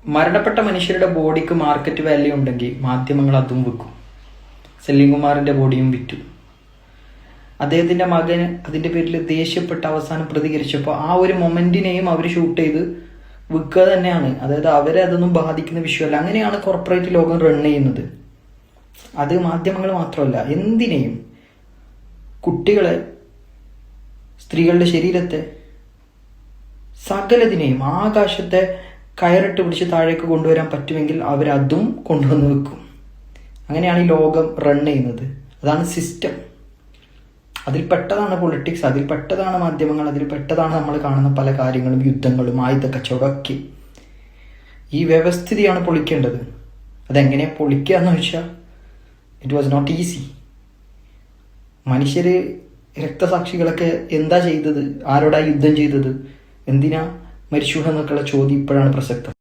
മരണപ്പെട്ട മനുഷ്യരുടെ ബോഡിക്ക് മാർക്കറ്റ് വാല്യൂ ഉണ്ടെങ്കിൽ മാധ്യമങ്ങൾ അതും വിൽക്കും. സെലിംകുമാറിന്റെ ബോഡിയും വിറ്റു. അദ്ദേഹത്തിന്റെ മകന് അതിന്റെ പേരിൽ ദേഷ്യപ്പെട്ട് അവസാനം പ്രതികരിച്ചപ്പോൾ ആ ഒരു മൊമെന്റിനെയും അവർ ഷൂട്ട് ചെയ്ത് വിൽക്കുക തന്നെയാണ്. അതായത് അവരെ അതൊന്നും ബാധിക്കുന്ന വിഷയമല്ല. അങ്ങനെയാണ് കോർപ്പറേറ്റ് ലോകം റൺ ചെയ്യുന്നത്. അത് മാധ്യമങ്ങൾ മാത്രമല്ല, എന്തിനേയും, കുട്ടികളെ, സ്ത്രീകളുടെ ശരീരത്തെ, സകലതിനെയും ആകാശത്തെ കയറിട്ട് പിടിച്ച് താഴേക്ക് കൊണ്ടുവരാൻ പറ്റുമെങ്കിൽ അവരതും കൊണ്ടുവന്ന് വെക്കും. അങ്ങനെയാണ് ഈ ലോകം റൺ ചെയ്യുന്നത്. അതാണ് സിസ്റ്റം. അതിൽ പെട്ടതാണ് പൊളിറ്റിക്സ്, അതിൽ പെട്ടതാണ് മാധ്യമങ്ങൾ, അതിൽ പെട്ടതാണ് നമ്മൾ കാണുന്ന പല കാര്യങ്ങളും, യുദ്ധങ്ങളും, ആയുധ കച്ചവടമൊക്കെ. ഈ വ്യവസ്ഥിതിയാണ് പൊളിക്കേണ്ടത്. അതെങ്ങനെ പൊളിക്കുക എന്ന് വെച്ചാൽ ഇറ്റ് വാസ് നോട്ട് ഈസി. മനുഷ്യര്, രക്തസാക്ഷികളൊക്കെ എന്താ ചെയ്തത്? ആരോടാ യുദ്ധം ചെയ്തത്? എന്തിനാ മരിച്ചു എന്നൊക്കെയുള്ള ചോദ്യം ഇപ്പോഴാണ് പ്രസക്തം.